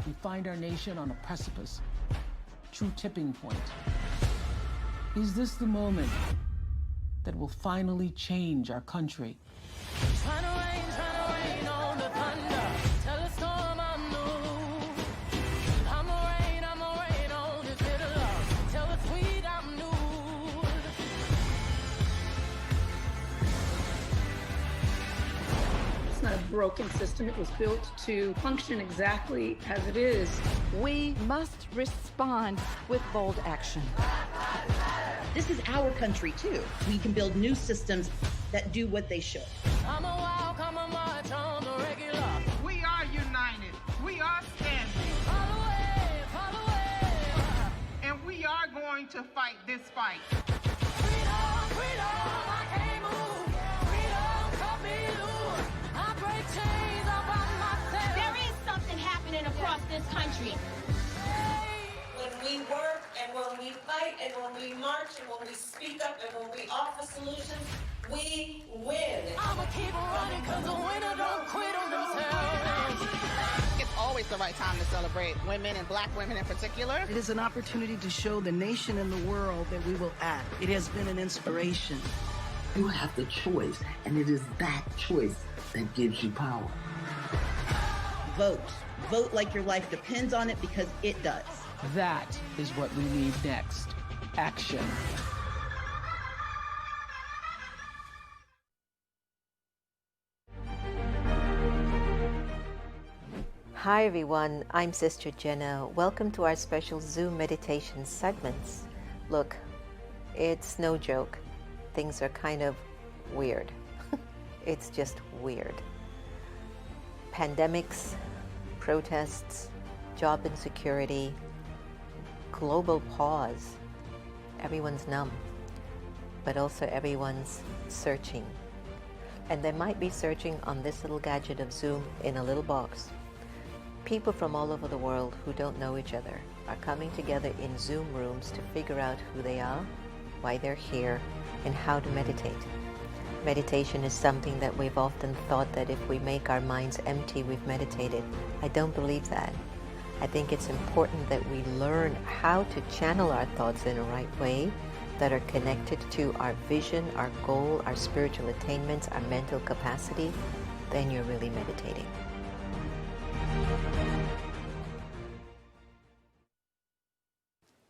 We find our nation on a precipice, true tipping point. Is this the moment that will finally change our country? Trying to rain on the thunder. Tell a storm I'm new. I'ma rain on this bitter love. Tell the tweet I'm new. It's not a broken system. It was built to function exactly as it is. We must respond with bold action. This is our country, too. We can build new systems that do what they should. I'm a walk, I'm a march on the regular. We are united. We are standing. Follow away. And we are going to fight this fight. Freedom, I can't move. Freedom, cut me loose. I break chains all by myself. There is something happening across this country. When we work and when we fight and when we march and when we speak up and when we offer solutions, we win. I'ma keep running cause the winner don't quit on themselves. It's always the right time to celebrate women and black women in particular. It is an opportunity to show the nation and the world that we will act. It has been an inspiration. You have the choice, and it is that choice that gives you power. Vote. Vote like your life depends on it, because it does. That is what we need next. Action. Hi everyone, I'm Sister Jenna. Welcome to our special Zoom meditation segments. Look, it's no joke. Things are kind of weird. It's just weird. Pandemics, protests, job insecurity, global pause. Everyone's numb, but also everyone's searching. And they might be searching on this little gadget of Zoom in a little box. People from all over the world who don't know each other are coming together in Zoom rooms to figure out who they are, why they're here, and how to meditate. Meditation is something that we've often thought that if we make our minds empty, we've meditated. I don't believe that. I think it's important that we learn how to channel our thoughts in a right way that are connected to our vision, our goal, our spiritual attainments, our mental capacity. Then you're really meditating.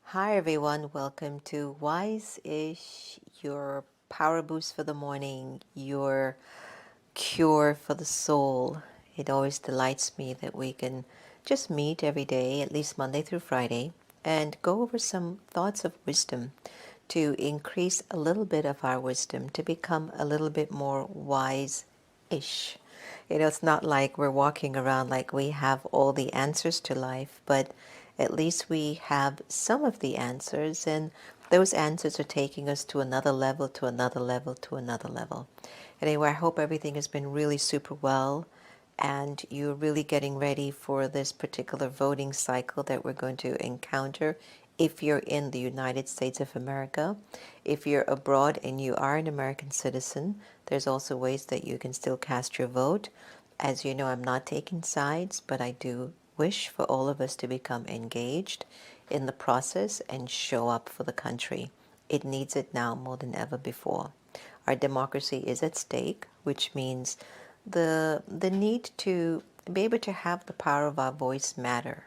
Hi everyone, welcome to Wise-ish, your power boost for the morning, your cure for the soul. It always delights me that we can just meet every day, at least Monday through Friday, and go over some thoughts of wisdom to increase a little bit of our wisdom, to become a little bit more wise-ish. You know, it's not like we're walking around like we have all the answers to life, but at least we have some of the answers, and those answers are taking us to another level, to another level, to another level. Anyway, I hope everything has been really super well, and you're really getting ready for this particular voting cycle that we're going to encounter if you're in the United States of America. If you're abroad and you are an American citizen, there's also ways that you can still cast your vote. As you know, I'm not taking sides, but I do wish for all of us to become engaged in the process and show up for the country. It needs it now more than ever before. Our democracy is at stake, which means the need to be able to have the power of our voice matter.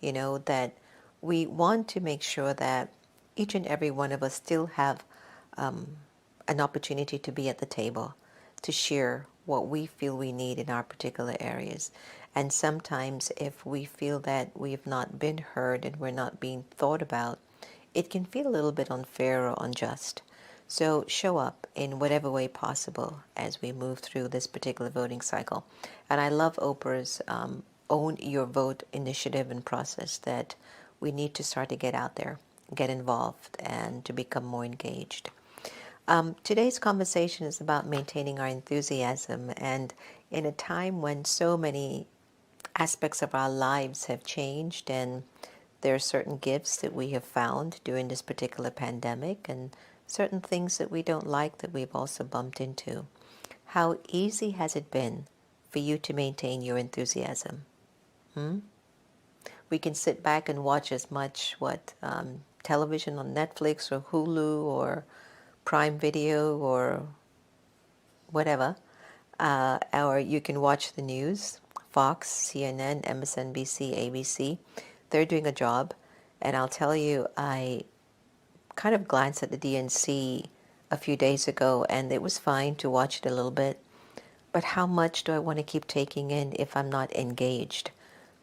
You know, that we want to make sure that each and every one of us still have an opportunity to be at the table, to share what we feel we need in our particular areas. And sometimes if we feel that we've not been heard and we're not being thought about, it can feel a little bit unfair or unjust. So show up in whatever way possible as we move through this particular voting cycle. And I love Oprah's Own Your Vote initiative and process, that we need to start to get out there, get involved, and to become more engaged. Today's conversation is about maintaining our enthusiasm, and in a time when so many aspects of our lives have changed, and there are certain gifts that we have found during this particular pandemic, and certain things that we don't like that we've also bumped into. How easy has it been for you to maintain your enthusiasm? We can sit back and watch as much television on Netflix or Hulu or Prime Video or whatever, or you can watch the news, Fox, CNN, MSNBC, ABC. They're doing a job, and I'll tell you, I kind of glanced at the DNC a few days ago, and it was fine to watch it a little bit. But how much do I want to keep taking in if I'm not engaged?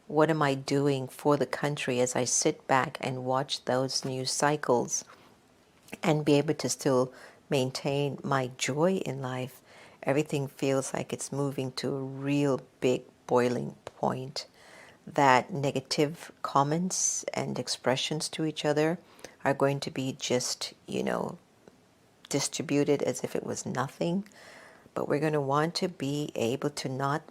What am I doing for the country as I sit back and watch those news cycles and be able to still maintain my joy in life? Everything feels like it's moving to a real big boiling point. That negative comments and expressions to each other are going to be just, distributed as if it was nothing. But we're going to want to be able to not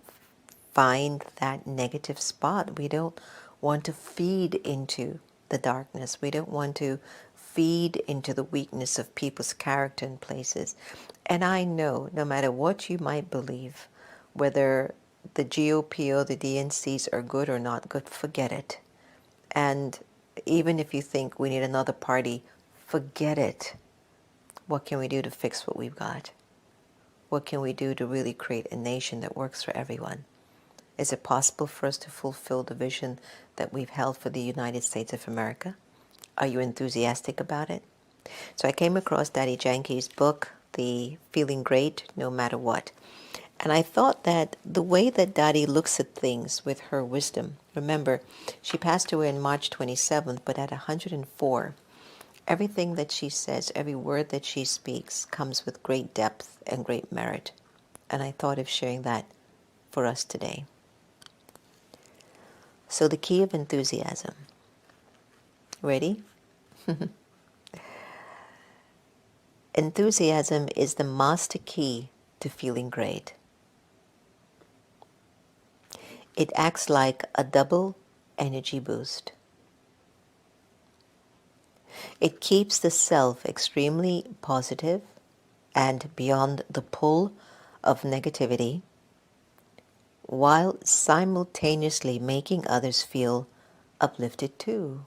find that negative spot. We don't want to feed into the darkness. We don't want to feed into the weakness of people's character and places. And I know, no matter what you might believe, whether the GOP or the DNCs are good or not good, forget it. And even if you think we need another party, forget it. What can we do to fix what we've got? What can we do to really create a nation that works for everyone? Is it possible for us to fulfill the vision that we've held for the United States of America? Are you enthusiastic about it? So I came across Daddy Yankee's book, The Feeling Great No Matter What. And I thought that the way that Daddy looks at things with her wisdom, remember, she passed away on March 27th, but at 104, everything that she says, every word that she speaks comes with great depth and great merit. And I thought of sharing that for us today. So the key of enthusiasm. Ready? Enthusiasm is the master key to feeling great. It acts like a double energy boost. It keeps the self extremely positive and beyond the pull of negativity, while simultaneously making others feel uplifted too.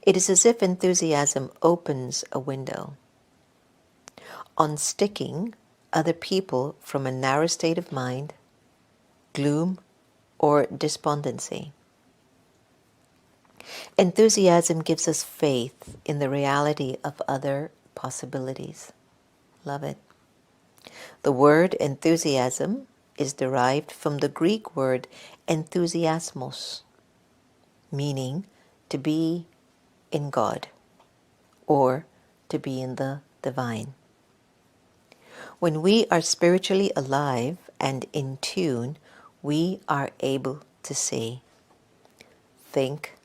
It is as if enthusiasm opens a window, unsticking other people from a narrow state of mind, gloom, or despondency. Enthusiasm gives us faith in the reality of other possibilities. Love it. The word enthusiasm is derived from the Greek word enthusiasmos, meaning to be in God or to be in the divine. When we are spiritually alive and in tune, we are able to see, think,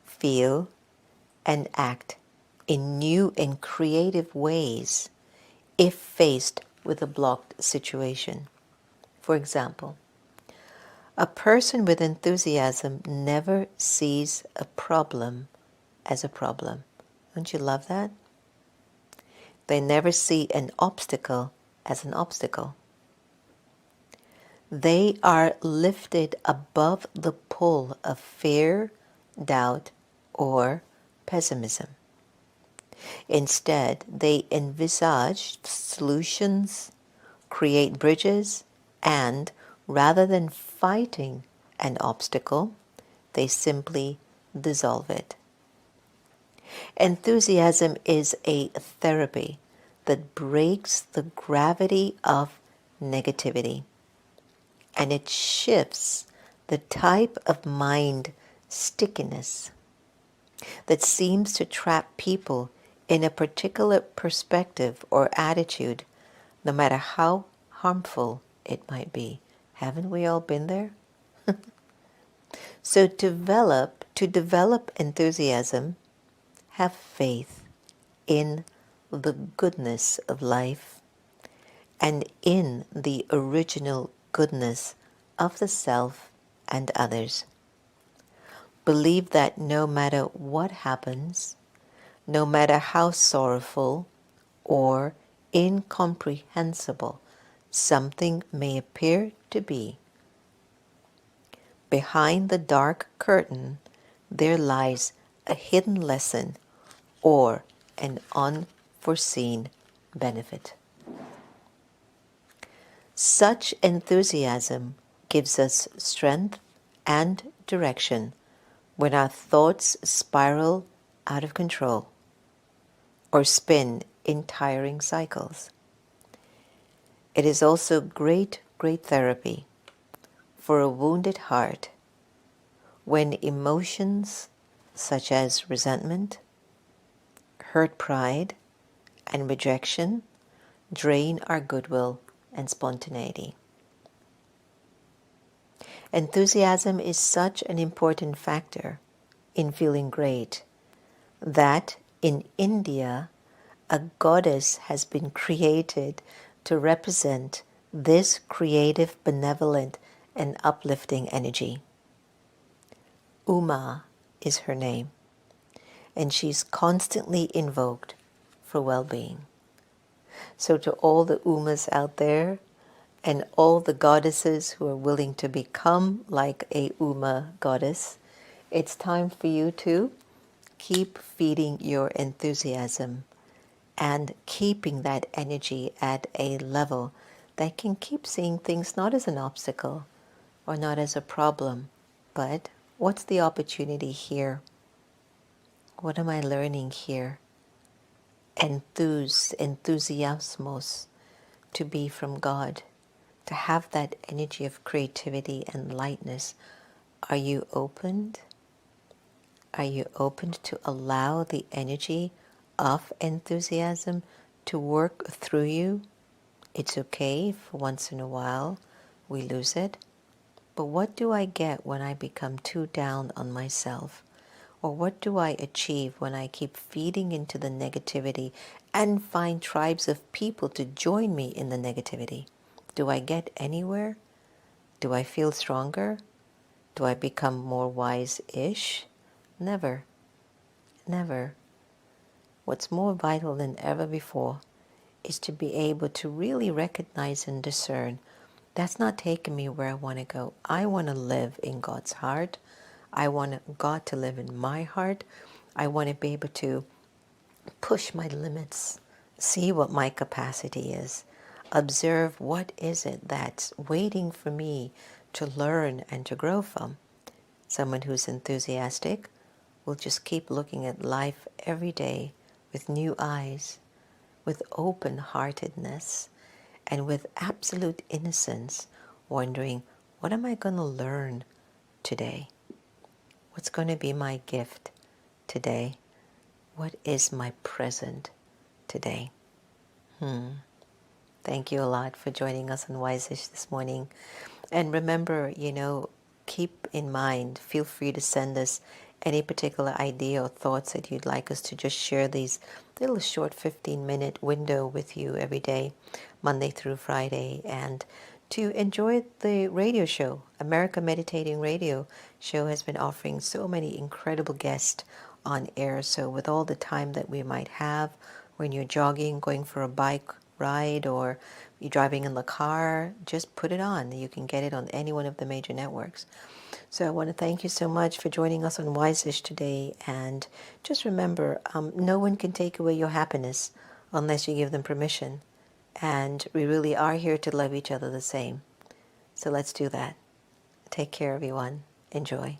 feel, and act in new and creative ways if faced with a blocked situation. For example, a person with enthusiasm never sees a problem as a problem. Don't you love that? They never see an obstacle as an obstacle. They are lifted above the pull of fear, doubt, or pessimism. Instead, they envisage solutions, create bridges, and rather than fighting an obstacle, they simply dissolve it. Enthusiasm is a therapy that breaks the gravity of negativity, and it shifts the type of mind stickiness that seems to trap people in a particular perspective or attitude, no matter how harmful it might be. Haven't we all been there? So to develop enthusiasm, have faith in the goodness of life and in the original goodness of the self and others. Believe that no matter what happens, no matter how sorrowful or incomprehensible something may appear to be, behind the dark curtain, there lies a hidden lesson or an unforeseen benefit. Such enthusiasm gives us strength and direction when our thoughts spiral out of control or spin in tiring cycles. It is also great therapy for a wounded heart when emotions such as resentment, hurt pride, and rejection drain our goodwill and spontaneity. Enthusiasm is such an important factor in feeling great that in India, a goddess has been created to represent this creative, benevolent, and uplifting energy. Uma is her name, and she's constantly invoked for well-being. So to all the Umas out there, and all the goddesses who are willing to become like a Uma goddess, it's time for you to keep feeding your enthusiasm and keeping that energy at a level that can keep seeing things not as an obstacle or not as a problem, but what's the opportunity here? What am I learning here? Enthusiasmos, to be from God, to have that energy of creativity and lightness. Are you opened? Are you opened to allow the energy of enthusiasm to work through you? It's okay if once in a while we lose it. But what do I get when I become too down on myself? Or what do I achieve when I keep feeding into the negativity and find tribes of people to join me in the negativity? Do I get anywhere? Do I feel stronger? Do I become more wise-ish? Never. Never. What's more vital than ever before is to be able to really recognize and discern that's not taking me where I want to go. I want to live in God's heart. I want God to live in my heart. I want to be able to push my limits, see what my capacity is, observe what is it that's waiting for me to learn and to grow from. Someone who's enthusiastic will just keep looking at life every day with new eyes, with open-heartedness, and with absolute innocence, wondering, what am I going to learn today? What's going to be my gift today? What is my present today? Thank you a lot for joining us on Wise-ish this morning. And remember, keep in mind, feel free to send us any particular idea or thoughts that you'd like us to just share these little short 15-minute window with you every day, Monday through Friday, and to enjoy the radio show. America Meditating Radio show has been offering so many incredible guests on air. So with all the time that we might have when you're jogging, going for a bike ride, or you're driving in the car, just put it on. You can get it on any one of the major networks. So I want to thank you so much for joining us on Wise-ish today. And just remember, no one can take away your happiness unless you give them permission. And we really are here to love each other the same. So let's do that. Take care, everyone. Enjoy.